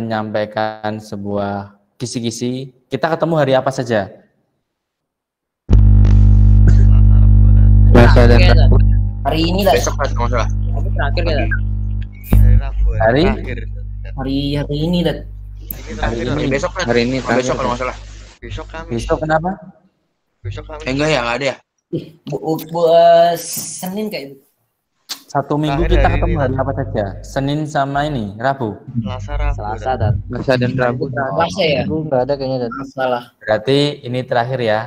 menyampaikan sebuah kisi-kisi. Kita ketemu hari apa saja? Selasa dan Rabu. Hari ini lah. Besok kan nggak salah. Terakhir ya. Hari Hari ini lah. Hari besok kan. Hari ini Besok terakhir. kalau nggak salah. Besok Kamis. besok kenapa? Besok Kamis. Enggak ya, nggak ada ya. Senin kayak Satu minggu Terakhir kita hari ketemu ini. hari apa saja? Senin sama ini, Rabu. Selasa Rabu. Selasa dan Selasa dan Rabu. Selasa ya. Enggak ada kayaknya dan. Salah. Berarti ini terakhir ya.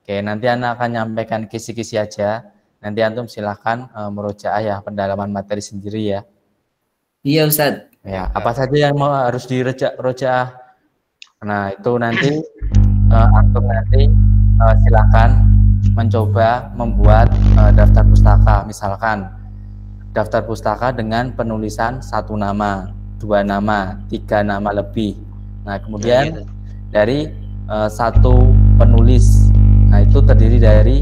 Oke, nanti anak akan nyampaikan kisi-kisi aja. Nanti antum silahkan merojaah ya pendalaman materi sendiri ya. Iya Ustaz. Ya, apa saja yang harus dirojaah. Nah, itu nanti antum nanti silahkan mencoba membuat daftar pustaka. Misalkan daftar pustaka dengan penulisan 1 nama, 2 nama, 3 nama lebih. Nah, kemudian dari 1 penulis. Nah, itu terdiri dari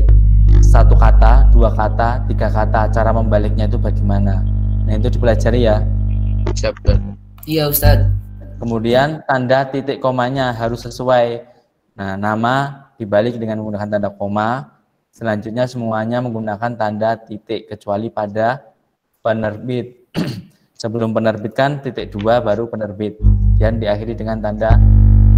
1 kata, 2 kata, 3 kata. Cara membaliknya itu bagaimana? Nah, itu dipelajari ya. Siap. Iya Ustaz. Kemudian tanda titik komanya harus sesuai. Nah, nama dibalik dengan menggunakan tanda koma. Selanjutnya semuanya menggunakan tanda titik kecuali pada penerbit. Sebelum penerbit kan titik 2 baru penerbit. Dan diakhiri dengan tanda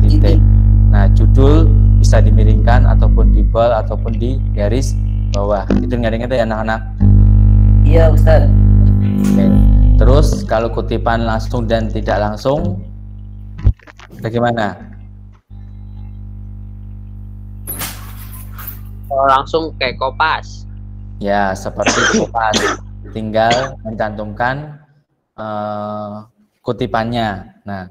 titik. Nah, judul bisa dimiringkan ataupun di bold ataupun di garis bawah. Itu ingat-ingat ya anak-anak. Iya Ustaz. Oke. Terus kalau kutipan langsung dan tidak langsung bagaimana? Kalau langsung kayak Kopas. Ya, seperti kopas. Tinggal mencantumkan kutipannya. Nah,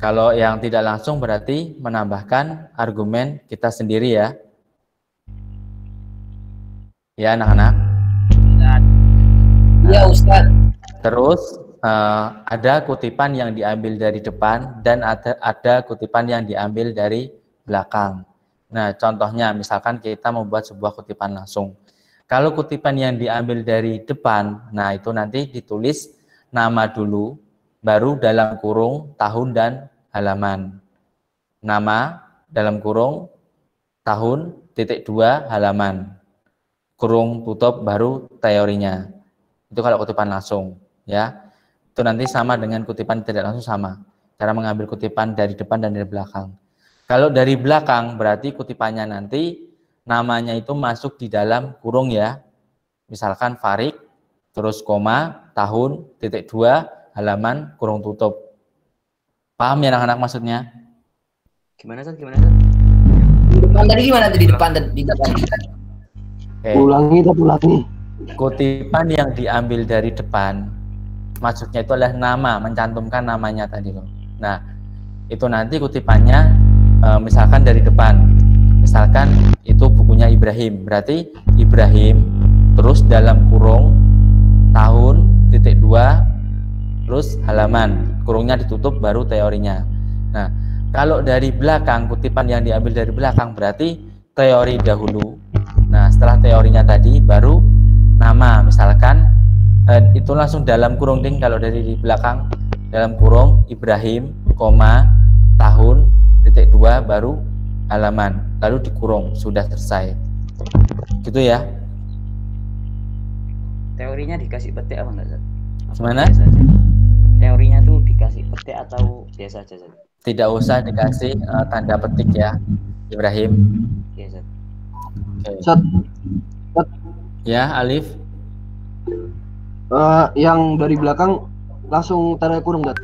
kalau yang tidak langsung berarti menambahkan argumen kita sendiri ya. Ya, anak-anak. Iya Ustaz. Terus ada kutipan yang diambil dari depan dan ada kutipan yang diambil dari belakang. Nah, contohnya misalkan kita membuat sebuah kutipan langsung. Kalau kutipan yang diambil dari depan, nah itu nanti ditulis nama dulu, baru dalam kurung tahun dan halaman. Nama dalam kurung tahun titik 2 halaman. Kurung tutup baru teorinya. Itu kalau kutipan langsung, ya. Itu nanti sama dengan kutipan tidak langsung sama. Cara mengambil kutipan dari depan dan dari belakang. Kalau dari belakang berarti kutipannya nanti namanya itu masuk di dalam kurung ya. Misalkan Farik, terus koma, tahun, titik 2, halaman, kurung tutup. Paham ya anak-anak maksudnya? Gimana San? Gimana San? Di depan tadi gimana tuh di depan di depan. Oke. Ulangi. Kutipan yang diambil dari depan maksudnya itu adalah nama, mencantumkan namanya tadi loh. Nah, itu nanti kutipannya misalkan dari depan. Misalkan itu bukunya Ibrahim, berarti Ibrahim terus dalam kurung tahun titik 2 terus halaman, kurungnya ditutup baru teorinya. Nah, kalau dari belakang, kutipan yang diambil dari belakang berarti teori dahulu. Nah, setelah teorinya tadi baru nama, misalkan itu langsung dalam kurung ding. Kalau dari belakang dalam kurung Ibrahim, koma, tahun, titik 2 baru halaman, lalu dikurung, sudah selesai. Gitu ya. Teorinya dikasih petik apa enggak San? Gimana? Biasa aja. Teorinya tuh dikasih petik atau biasa aja San? Tidak usah dikasih tanda petik ya, Ibrahim. Iya San. Oke. Ya, Alif. Yang dari belakang langsung tanda kurung, Dat.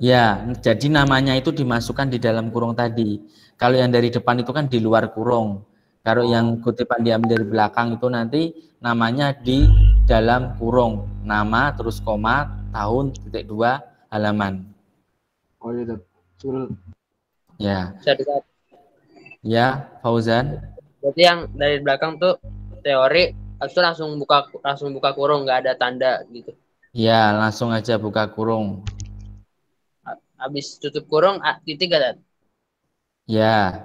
Ya, jadi namanya itu dimasukkan di dalam kurung tadi. Kalau yang dari depan itu kan di luar kurung. Kalau yang kutipan diambil dari belakang itu nanti namanya di dalam kurung. Nama, terus koma, tahun, titik 2, halaman. Oh iya, Dat. Suruh. Ya. Ustaz. Ya, Fauzan. Berarti yang dari belakang tuh teori, habis itu langsung buka kurung, nggak ada tanda gitu. Ya, langsung aja buka kurung. Habis tutup kurung, titik gak, Dan? Ya,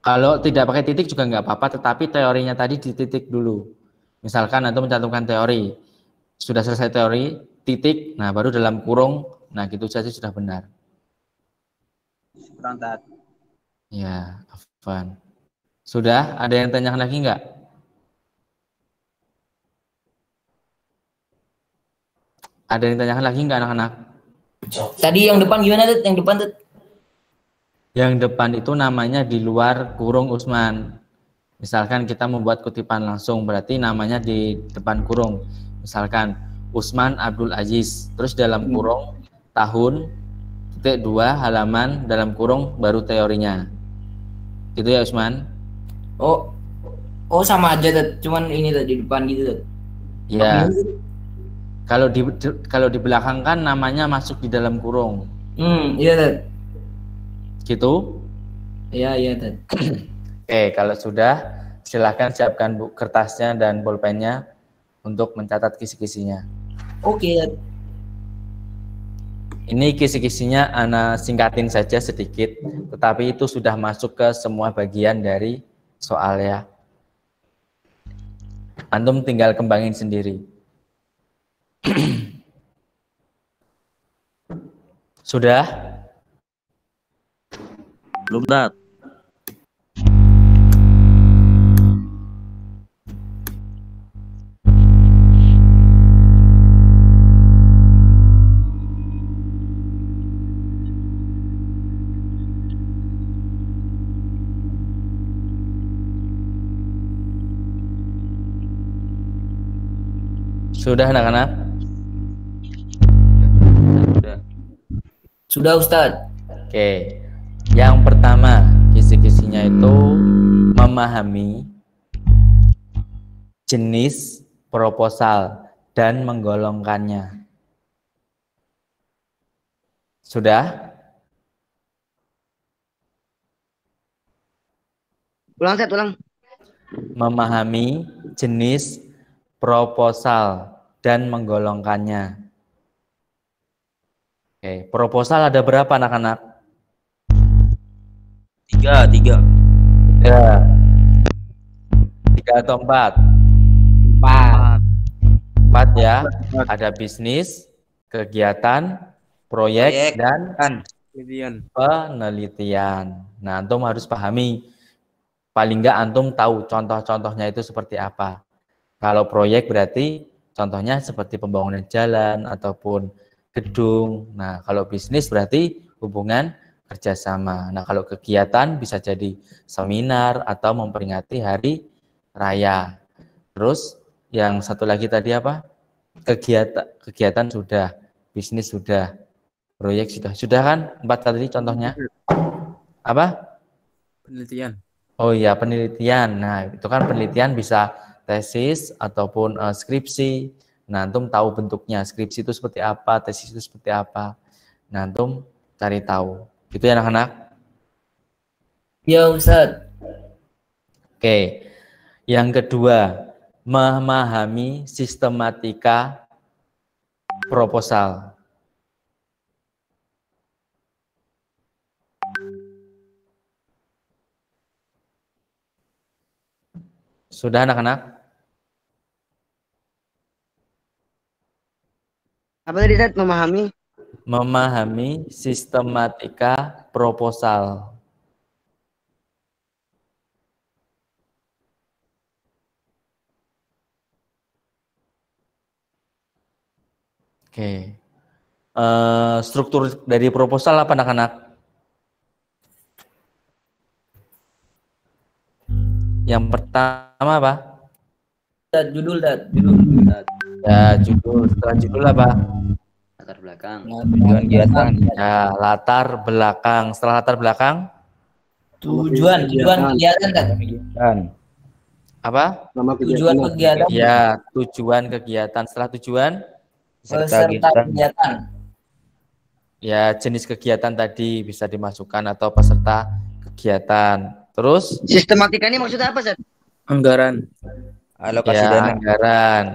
kalau tidak pakai titik juga nggak apa-apa, tetapi teorinya tadi dititik dulu. Misalkan Anda mencantumkan teori, sudah selesai teori, titik, nah baru dalam kurung, nah gitu saja sudah benar. Kurang Tat. Ya, Afwan. Sudah? Ada yang tanyakan lagi nggak? Ada yang tanyakan lagi nggak anak-anak? Tadi yang depan gimana tuh? Yang depan tuh? Yang depan itu namanya di luar kurung Usman. Misalkan kita membuat kutipan langsung, berarti namanya di depan kurung. Misalkan Usman Abdul Aziz, terus dalam kurung tahun, titik 2 halaman, dalam kurung baru teorinya. Gitu ya Usman? Oh, sama aja tuh. Cuman ini tuh di depan gitu tuh. Ya. Kalau di belakang kan namanya masuk di dalam kurung. Iya tuh. Gitu? Iya tuh. Oke, kalau sudah silakan siapkan kertasnya dan bolpennya untuk mencatat kisi-kisinya. Oke. Tuh. Ini kisi-kisinya Ana singkatin saja sedikit, tetapi itu sudah masuk ke semua bagian dari soal ya. Antum tinggal kembangin sendiri. Sudah? Belum Tat. Sudah anak-anak? Sudah Ustadz. Oke. Yang pertama, kisi-kisinya itu memahami jenis proposal dan menggolongkannya. Sudah? Ulang Tat, ulang. Memahami jenis proposal dan menggolongkannya. Oke, proposal ada berapa anak-anak? 3. 3 atau 4? 4 ya. Ada bisnis, kegiatan, proyek, dan penelitian. Nah, antum harus pahami. Paling enggak antum tahu contoh-contohnya itu seperti apa. Kalau proyek berarti contohnya seperti pembangunan jalan ataupun gedung. Nah, kalau bisnis berarti hubungan kerjasama. Nah, kalau kegiatan bisa jadi seminar atau memperingati hari raya. Terus yang satu lagi tadi apa? Kegiatan sudah, bisnis sudah, proyek sudah. Sudah kan? 4 tadi contohnya. Apa? Penelitian. Oh iya, penelitian. Nah, itu kan penelitian bisa tesis ataupun skripsi. Nah, antum tahu bentuknya, skripsi itu seperti apa, tesis itu seperti apa. Nah, antum cari tahu. Gitu ya anak-anak? Ya Ustadz. Oke. Yang kedua, memahami sistematika proposal. Sudah anak-anak? Apa tadi Tat? Memahami? Memahami sistematika proposal. Oke. Struktur dari proposal apa anak-anak? Yang pertama apa? Judul. Ya, judul. Setelah judul apa? Latar belakang. Tujuan kegiatan. Ya, latar belakang. Setelah latar belakang? Tujuan kegiatan kan? Apa? Nama Tujuan kegiatan. Ya, tujuan kegiatan. Setelah tujuan? Peserta kegiatan. Ya, jenis kegiatan tadi bisa dimasukkan atau peserta kegiatan. Terus? Sistematika ini maksudnya apa, Zat? Anggaran. Alokasi Ya, dana. anggaran.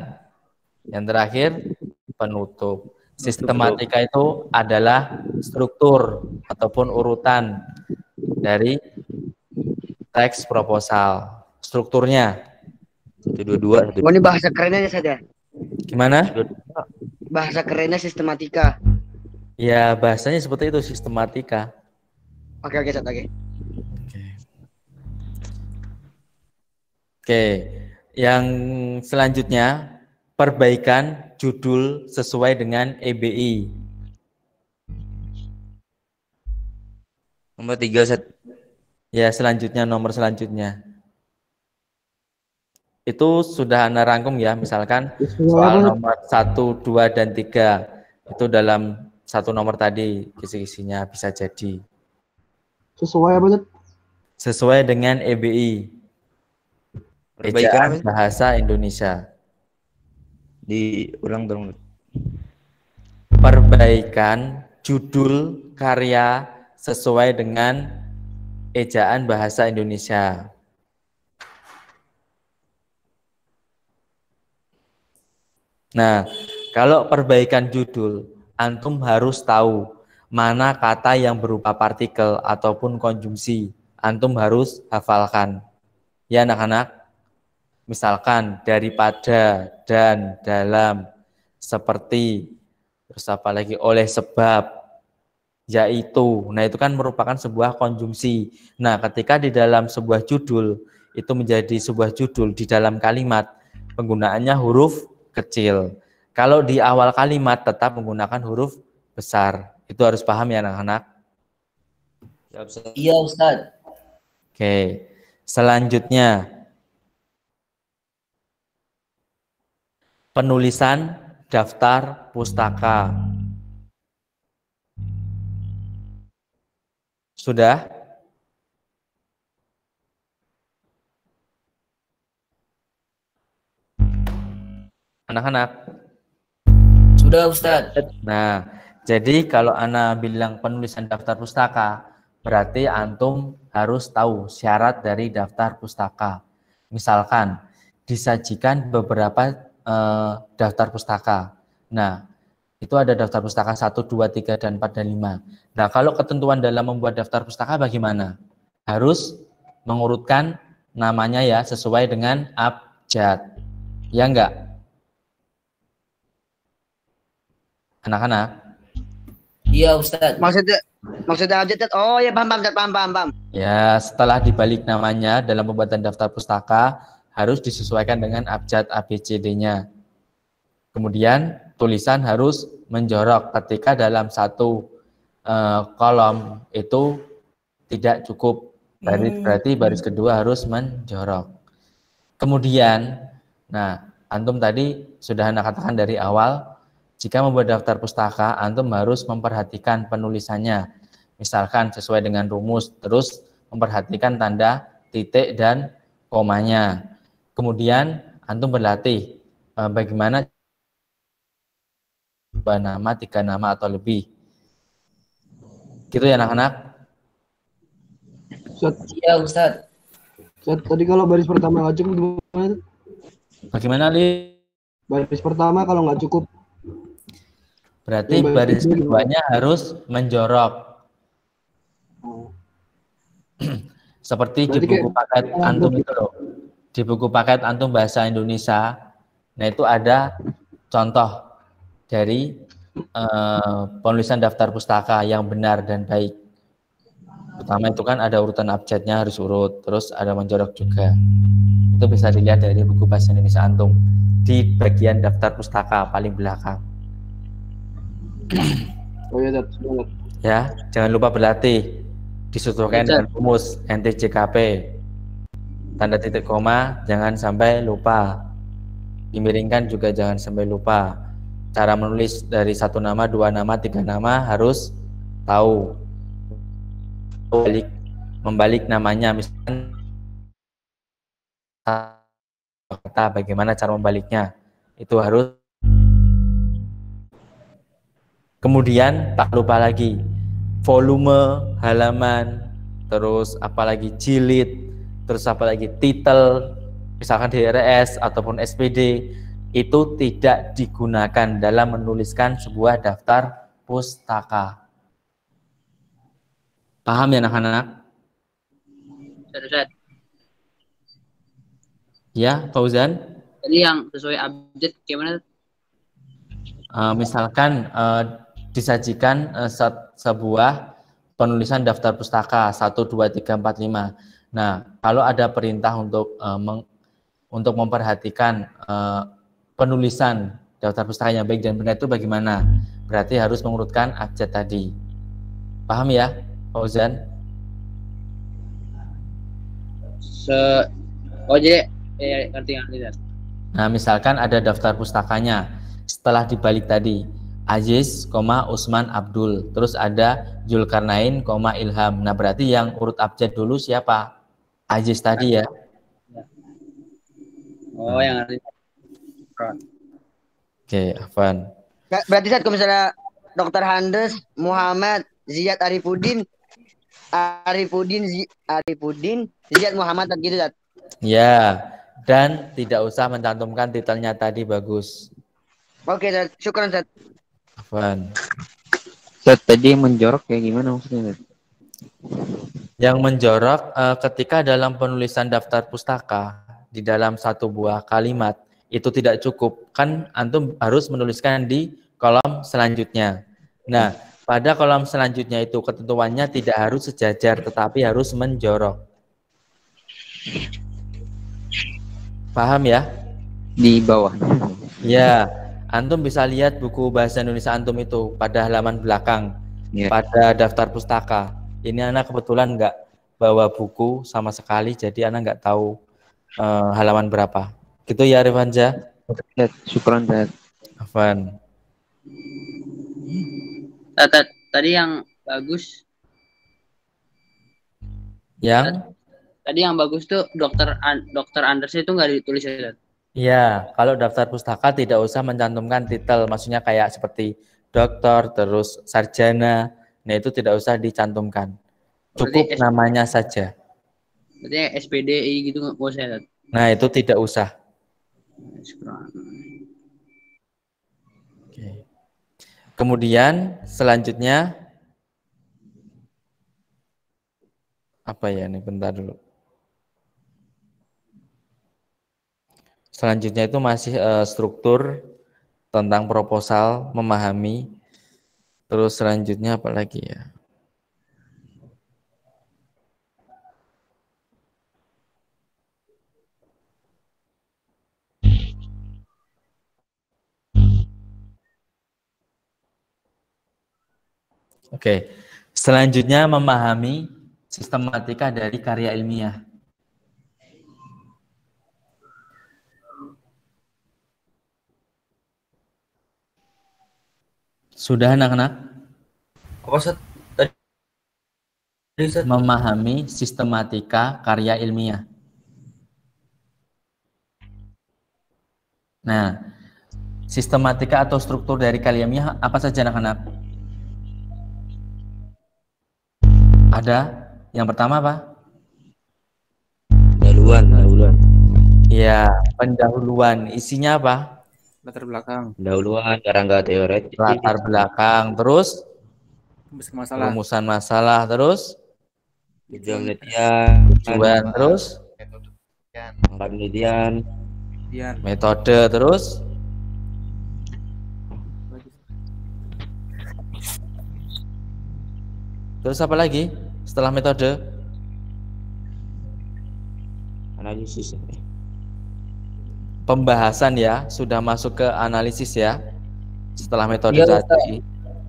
Yang terakhir, penutup. Sistematika itu adalah struktur ataupun urutan dari teks proposal. Strukturnya. 122. Oh, ini bahasa kerennya saja. Gimana? Bahasa kerennya sistematika. Ya, bahasanya seperti itu, sistematika. Oke, Ustaz, oke. Oke, yang selanjutnya perbaikan judul sesuai dengan EBI. Nomor 3 Ustaz. Ya, selanjutnya nomor selanjutnya. Itu sudah Anda rangkum ya, misalkan soal nomor 1, 2, dan 3. Itu dalam satu nomor tadi kisi-kisinya bisa jadi. Sesuai apa, Ustaz? Sesuai dengan EBI. Perbaikan Ejaan Bahasa Indonesia. diulang dong. Perbaikan judul karya sesuai dengan ejaan bahasa Indonesia. Nah, kalau perbaikan judul, antum harus tahu mana kata yang berupa partikel ataupun konjungsi. Antum harus hafalkan. Ya anak-anak, misalkan daripada, dan, dalam, seperti, terus apa lagi, oleh sebab, yaitu. Nah, itu kan merupakan sebuah konjungsi. Nah, ketika di dalam sebuah judul, itu menjadi sebuah judul di dalam kalimat, penggunaannya huruf kecil. Kalau di awal kalimat tetap menggunakan huruf besar. Itu harus paham ya anak-anak. Iya Ustaz. Oke. Selanjutnya penulisan daftar pustaka. Sudah? Anak-anak. Sudah Ustaz. Nah, jadi kalau Ana bilang penulisan daftar pustaka, berarti antum harus tahu syarat dari daftar pustaka. Misalkan disajikan beberapa daftar pustaka. Nah, itu ada daftar pustaka 1, 2, 3, dan 4, dan 5. Nah, kalau ketentuan dalam membuat daftar pustaka bagaimana? Harus mengurutkan namanya ya sesuai dengan abjad. Ya enggak? Anak-anak. Iya Ustaz. Maksudnya abjad, Ustaz. Oh ya, paham. Ya, setelah dibalik namanya dalam pembuatan daftar pustaka harus disesuaikan dengan abjad ABCD-nya. Kemudian tulisan harus menjorok ketika dalam satu kolom itu tidak cukup. Berarti baris kedua harus menjorok. Kemudian, nah, antum tadi sudah Anda katakan dari awal, jika membuat daftar pustaka, antum harus memperhatikan penulisannya. Misalkan sesuai dengan rumus, terus memperhatikan tanda titik dan komanya. Kemudian antum berlatih bagaimana dua nama, 3 nama atau lebih. Gitu ya anak-anak? Iya Ustaz. Ustaz, tadi kalau baris pertama nggak cukup gimana? Bagaimana, Li? Baris pertama kalau nggak cukup. Berarti baris keduanya harus menjorok. Seperti di buku paket antum itu loh. Di buku paket antum bahasa Indonesia, nah itu ada contoh dari penulisan daftar pustaka yang benar dan baik. Pertama itu kan ada urutan abjadnya harus urut, terus ada menjorok juga. Itu bisa dilihat dari buku bahasa Indonesia antum di bagian daftar pustaka paling belakang. Oh iya, Ustaz. Ya, jangan lupa berlatih. Disesuaikan dengan rumus NTJKP. Tanda titik koma jangan sampai lupa. Dimiringkan juga jangan sampai lupa. Cara menulis dari 1 nama, 2 nama, 3 nama harus tahu. Membalik namanya, misalkan kata bagaimana cara membaliknya. Itu harus. Kemudian tak lupa lagi volume halaman, terus apalagi jilid, terus apalagi titel, misalkan DRS ataupun SPD, itu tidak digunakan dalam menuliskan sebuah daftar pustaka. Paham ya anak-anak? Ustaz. Ya, Fauzan? Tadi yang sesuai abjad gimana? Misalkan disajikan sebuah penulisan daftar pustaka 1, 2, 3, 4, 5. Nah, kalau ada perintah untuk memperhatikan penulisan daftar pustaka yang baik dan benar itu bagaimana? Berarti harus mengurutkan abjad tadi. Paham ya, Fauzan? Jadi ngerti. Nah, misalkan ada daftar pustakanya. Setelah dibalik tadi, Aziz, Usman, Abdul. Terus ada Zulkarnain, Ilham. Nah, berarti yang urut abjad dulu siapa? Aziz tadi ya. Oh, yang ngerti. Oke, Afwan. Berarti saat kalau misalnya Dr. Handes, Muhammad, Ziyad Arifudin, Ziyad Muhammad gitu, Zat. Ya, dan tidak usah mencantumkan titelnya tadi, bagus. Oke, Zat. Syukran, Zat. Afwan. Zat, tadi menjorok kayak gimana maksudnya? Zat? Yang menjorok ketika dalam penulisan daftar pustaka di dalam satu buah kalimat itu tidak cukup, kan antum harus menuliskan di kolom selanjutnya. Nah, pada kolom selanjutnya itu ketentuannya tidak harus sejajar tetapi harus menjorok. Paham ya? Di bawah. Ya, antum bisa lihat buku bahasa Indonesia antum itu pada halaman belakang, pada daftar pustaka. Ini anak kebetulan nggak bawa buku sama sekali, jadi anak nggak tahu halaman berapa. Gitu ya, Rifanja? Syukran, Zat. Afwan. Tadi yang bagus. Yang? Tadi yang bagus tuh Dr. Anders itu nggak ditulis ya, Zat? Iya, kalau daftar pustaka tidak usah mencantumkan titel, maksudnya kayak seperti dokter, terus sarjana, nah itu tidak usah dicantumkan. Cukup Berarti namanya saja. Berarti SPDI gitu nggak usah, Zat? Nah, itu tidak usah. Oke. Kemudian selanjutnya apa ya ini? Bentar dulu. Selanjutnya itu masih struktur tentang proposal, memahami. Terus selanjutnya apa lagi ya? Oke, selanjutnya memahami sistematika dari karya ilmiah. Sudah anak-anak? Apa, Zat? Tadi, Zat? Memahami sistematika karya ilmiah. Nah, sistematika atau struktur dari karya ilmiah apa saja anak-anak? Ada. Yang pertama apa? Pendahuluan. Iya, pendahuluan. Isinya apa? Latar belakang. Pendahuluan, kerangka teoretik. Latar belakang. Terus? Masalah. Rumusan masalah. Terus? Tujuan penelitian. Tujuan. Terus? Angka penelitian. Metode. Terus? Terus apa lagi setelah metode? Analisis. Pembahasan ya, sudah masuk ke analisis ya. Setelah metode tadi.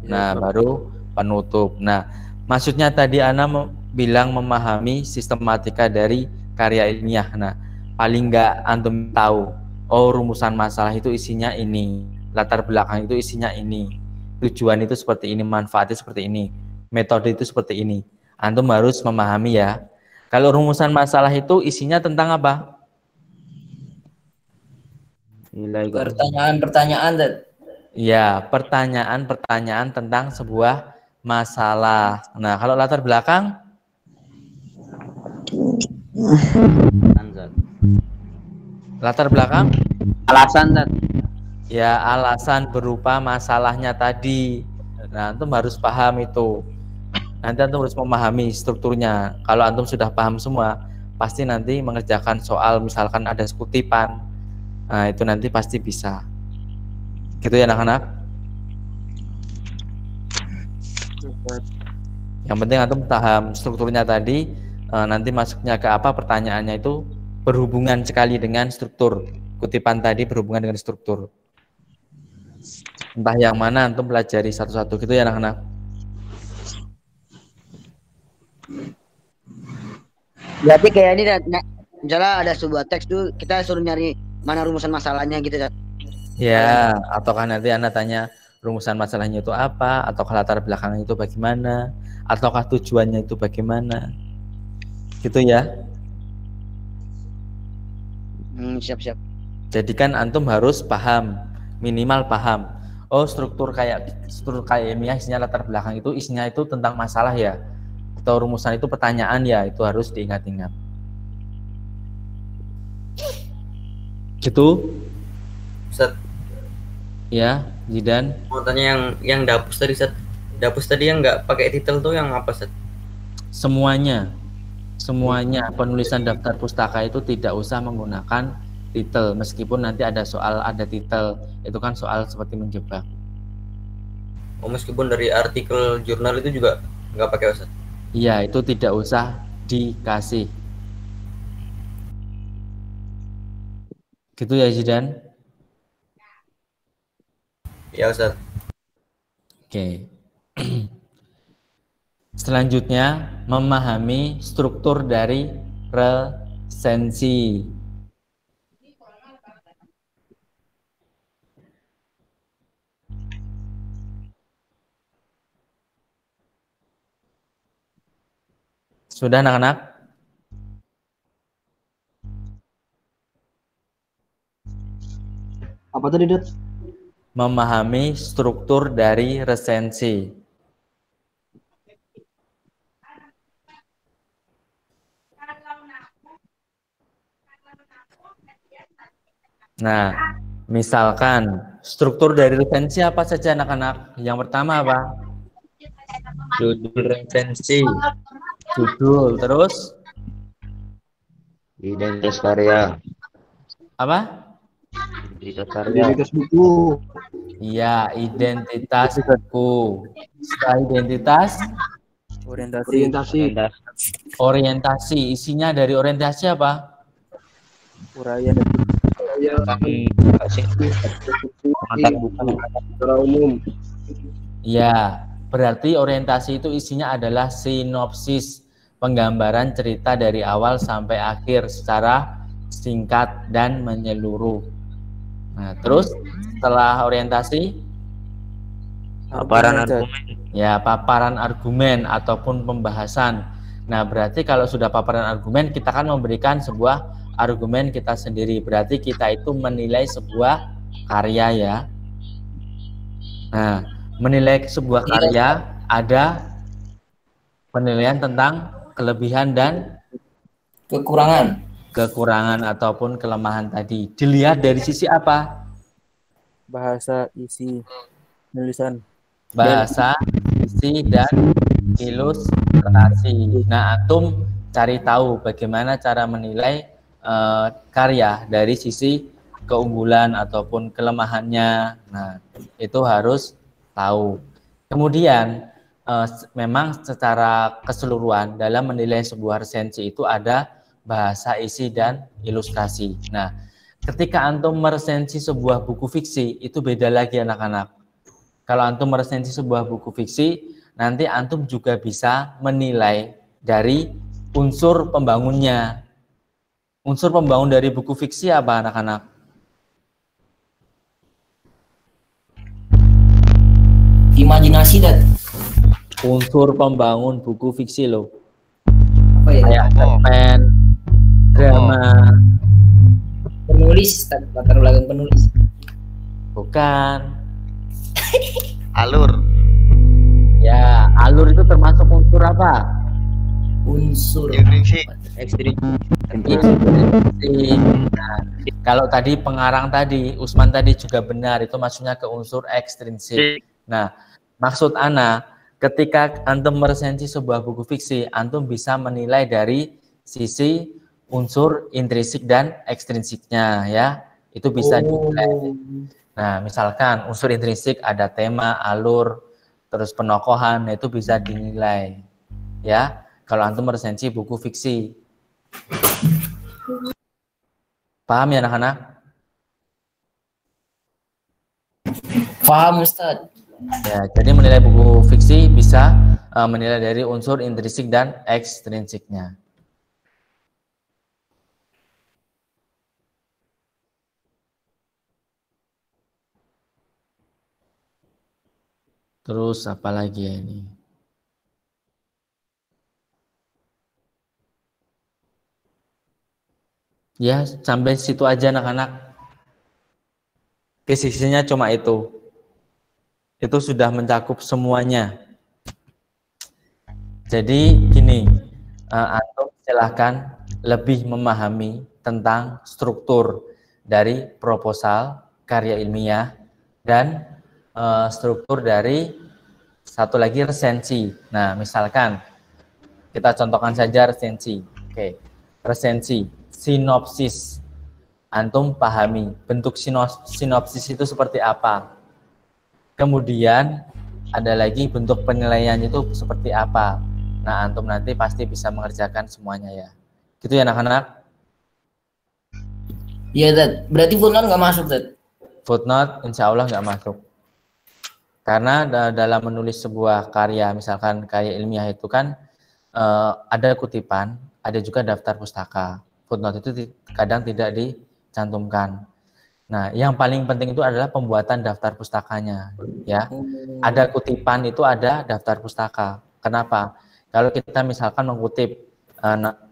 Nah, baru penutup. Nah, maksudnya tadi Ana bilang memahami sistematika dari karya ilmiah. Nah, paling nggak antum tahu, oh rumusan masalah itu isinya ini, latar belakang itu isinya ini, tujuan itu seperti ini, manfaatnya seperti ini, metode itu seperti ini. Antum harus memahami ya. Kalau rumusan masalah itu isinya tentang apa? Pertanyaan-pertanyaan, Dad. Ya, pertanyaan-pertanyaan tentang sebuah masalah. Nah, kalau latar belakang? Latar belakang? Alasan, Dad. Ya, alasan berupa masalahnya tadi. Nah, antum harus paham itu. Nanti antum harus memahami strukturnya. Kalau antum sudah paham semua, pasti nanti mengerjakan soal misalkan ada kutipan. Nah, itu nanti pasti bisa. Gitu ya anak-anak? Yang penting antum paham strukturnya tadi, nanti masuknya ke apa pertanyaannya itu berhubungan sekali dengan struktur. Kutipan tadi berhubungan dengan struktur. Entah yang mana antum pelajari satu-satu gitu ya anak-anak. Berarti kayak ini, misalnya ada sebuah teks tuh kita suruh nyari mana rumusan masalahnya gitu, Dad. Ya, ataukah nanti Anda tanya rumusan masalahnya itu apa, ataukah latar belakangnya itu bagaimana, ataukah tujuannya itu bagaimana. Gitu ya. Siap-siap. Jadi kan antum harus paham, minimal paham. Oh, struktur kayak ilmiah isinya latar belakang itu isinya itu tentang masalah ya. Atau rumusan itu pertanyaan ya, itu harus diingat-ingat. Gitu. Ustaz, Ya, Zidan. mau tanya yang dapus tadi, Ustaz. Dapus tadi yang nggak pakai titel tuh yang apa, Ustaz? Semuanya penulisan daftar pustaka itu tidak usah menggunakan titel, meskipun nanti ada soal ada titel, itu kan soal seperti menjebak. Oh, meskipun dari artikel jurnal itu juga nggak pakai, Ustaz? Iya, itu tidak usah dikasih. Gitu ya Zidan. Ya, Ustaz. Oke. Selanjutnya, memahami struktur dari resensi. Sudah anak-anak? Apa tadi, Dad? Memahami struktur dari resensi. Nah, misalkan struktur dari resensi apa saja anak-anak? Yang pertama apa? Judul resensi, Judul, terus identitas karya, apa? Identitas buku. Iya, identitas buku. Setelah identitas, Orientasi. orientasi. Isinya dari orientasi apa? Uraian dan pengantar buku, Secara umum. Ya, berarti orientasi itu isinya adalah sinopsis, penggambaran cerita dari awal sampai akhir secara singkat dan menyeluruh. Nah, terus setelah orientasi, paparan argumen, ya paparan argumen ataupun pembahasan. Nah, berarti kalau sudah paparan argumen, kita kan memberikan sebuah argumen kita sendiri. Berarti kita itu menilai sebuah karya ya. Nah, menilai sebuah karya ada penilaian tentang kelebihan dan kekurangan ataupun kelemahan tadi. Dilihat dari sisi apa? bahasa, isi, tulisan. Bahasa, isi, dan ilustrasi. Nah, antum cari tahu bagaimana cara menilai karya dari sisi keunggulan ataupun kelemahannya. Nah, itu harus tahu. Kemudian memang secara keseluruhan dalam menilai sebuah resensi itu ada bahasa, isi, dan ilustrasi. Nah, ketika antum meresensi sebuah buku fiksi itu beda lagi anak-anak. Kalau antum meresensi sebuah buku fiksi, nanti antum juga bisa menilai dari unsur pembangunnya. Unsur pembangun dari buku fiksi apa anak-anak? Imajinasi, dan Unsur pembangun buku fiksi loh. apa ya? Kayak cerpen, drama. Penulis, latar belakang penulis. Bukan. Alur. Ya, alur itu termasuk unsur apa? Unsur Intrinsik. Nah, kalau tadi pengarang tadi, Usman tadi juga benar, itu maksudnya ke unsur ekstrinsik. Nah, maksud Ana, ketika antum meresensi sebuah buku fiksi, antum bisa menilai dari sisi unsur intrinsik dan ekstrinsiknya ya. Itu bisa dinilai. Nah, misalkan unsur intrinsik ada tema, alur, terus penokohan, itu bisa dinilai. ya. Kalau antum meresensi buku fiksi. Paham ya anak-anak? Paham Ustaz. Ya, jadi menilai buku fiksi bisa menilai dari unsur intrinsik dan ekstrinsiknya. Terus apa lagi ya ini? Ya, sampai situ aja anak-anak. Fiksinya cuma itu. Itu sudah mencakup semuanya. Jadi gini, antum silahkan lebih memahami tentang struktur dari proposal, karya ilmiah, dan struktur dari satu lagi resensi. Nah, misalkan kita contohkan saja resensi. Oke, resensi, sinopsis. Antum pahami bentuk sinopsis itu seperti apa. Kemudian ada lagi bentuk penilaian itu seperti apa. Nah, antum nanti pasti bisa mengerjakan semuanya ya. Gitu ya anak-anak? Iya, Dad. Berarti footnote nggak masuk, Dad? Footnote insya Allah nggak masuk. Karena dalam menulis sebuah karya, misalkan karya ilmiah itu kan ada kutipan, ada juga daftar pustaka. Footnote itu kadang tidak dicantumkan. Nah, yang paling penting itu adalah pembuatan daftar pustakanya, ya. Ada kutipan itu ada daftar pustaka. Kenapa? Kalau kita misalkan mengutip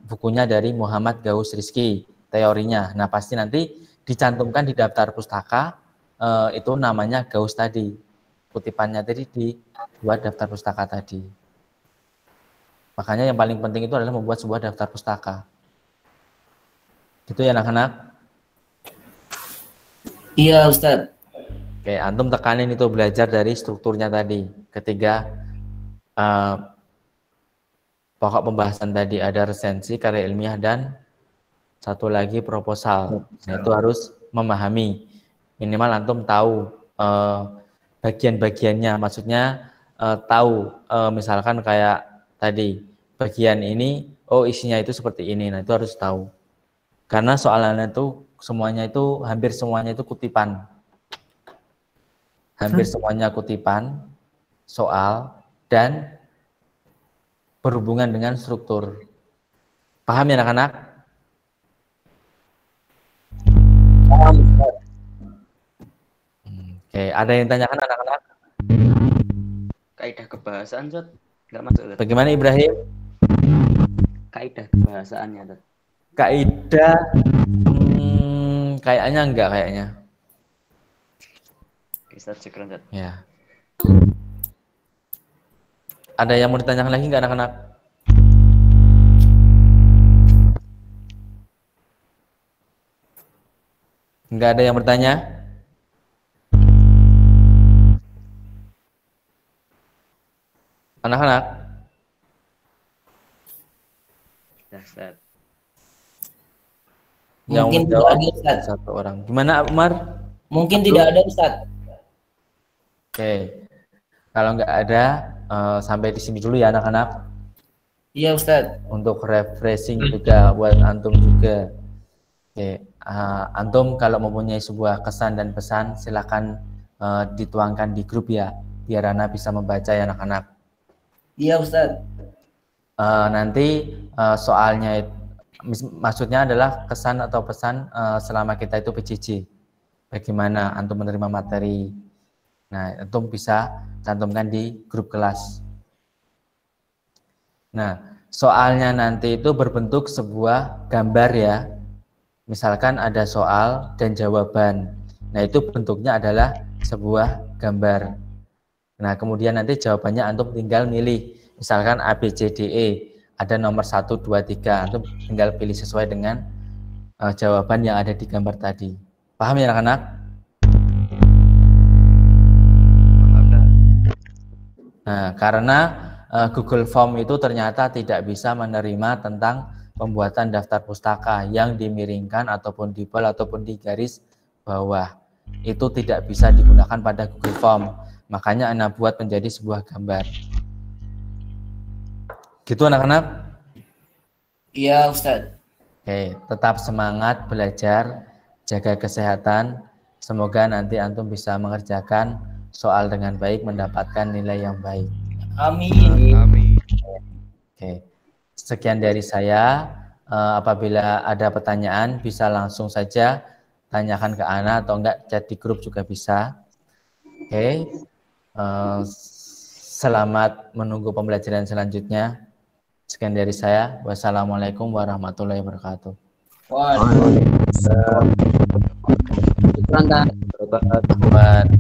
bukunya dari Muhammad Gauss Rizky, teorinya, nah pasti nanti dicantumkan di daftar pustaka, itu namanya Gauss tadi. Kutipannya tadi dibuat daftar pustaka tadi. Makanya yang paling penting itu adalah membuat sebuah daftar pustaka. Gitu ya anak-anak? Iya, Ustaz. Oke, antum tekanin itu belajar dari strukturnya tadi. Ketiga, pokok pembahasan tadi ada resensi, karya ilmiah, dan satu lagi proposal. Nah, itu harus memahami. Minimal antum tahu bagian-bagiannya. Maksudnya tahu misalkan kayak tadi, bagian ini, oh isinya itu seperti ini. Nah, itu harus tahu. Karena soalannya itu semuanya itu, hampir semuanya itu kutipan. Hampir semuanya kutipan, soal, dan berhubungan dengan struktur. Paham ya anak-anak? Paham, Ustaz. Oke, ada yang tanyakan anak-anak? Kaidah kebahasaan, Zat. Nggak masuk, Zat. Bagaimana Ibrahim? Kaidah kebahasaannya, Zat. Kaidah, kayaknya enggak kayaknya. Oke, Zat, syukran, Zat. Ya. Ada yang mau ditanyakan lagi enggak anak-anak? Enggak ada yang bertanya? Anak-anak? Sudah, Zat. Yang Mungkin tidak menjawab ada, Ustaz. satu orang. Gimana Umar? Mungkin tidak ada, Ustaz. Oke. Kalau enggak ada, sampai di sini dulu ya anak-anak. Iya, Ustaz. Untuk refreshing juga buat antum juga. Oke, antum kalau mempunyai sebuah kesan dan pesan silakan dituangkan di grup ya, biar Ana bisa membaca ya anak-anak. Iya, Ustaz. Nanti soalnya maksudnya adalah kesan atau pesan selama kita itu PJJ. Bagaimana antum menerima materi. Nah, antum bisa cantumkan di grup kelas. Nah, soalnya nanti itu berbentuk sebuah gambar ya. Misalkan ada soal dan jawaban. Nah, itu bentuknya adalah sebuah gambar. Nah, kemudian nanti jawabannya antum tinggal milih. Misalkan A, B, C, D, E. Ada nomor 1, 2, 3. Antum tinggal pilih sesuai dengan jawaban yang ada di gambar tadi. Paham ya anak-anak? Nah, karena Google Form itu ternyata tidak bisa menerima tentang pembuatan daftar pustaka yang dimiringkan ataupun di bold ataupun di garis bawah. Itu tidak bisa digunakan pada Google Form. Makanya Ana buat menjadi sebuah gambar. Gitu anak-anak? Iya Ustadz. Oke, tetap semangat belajar, jaga kesehatan. Semoga nanti antum bisa mengerjakan soal dengan baik, mendapatkan nilai yang baik. Amin. Amin. Oke, sekian dari saya. Apabila ada pertanyaan bisa langsung saja tanyakan ke Ana atau enggak chat di grup juga bisa. Oke, selamat menunggu pembelajaran selanjutnya. Sekian dari saya. Wassalamualaikum warahmatullahi wabarakatuh. Waalaikumsalam. Buat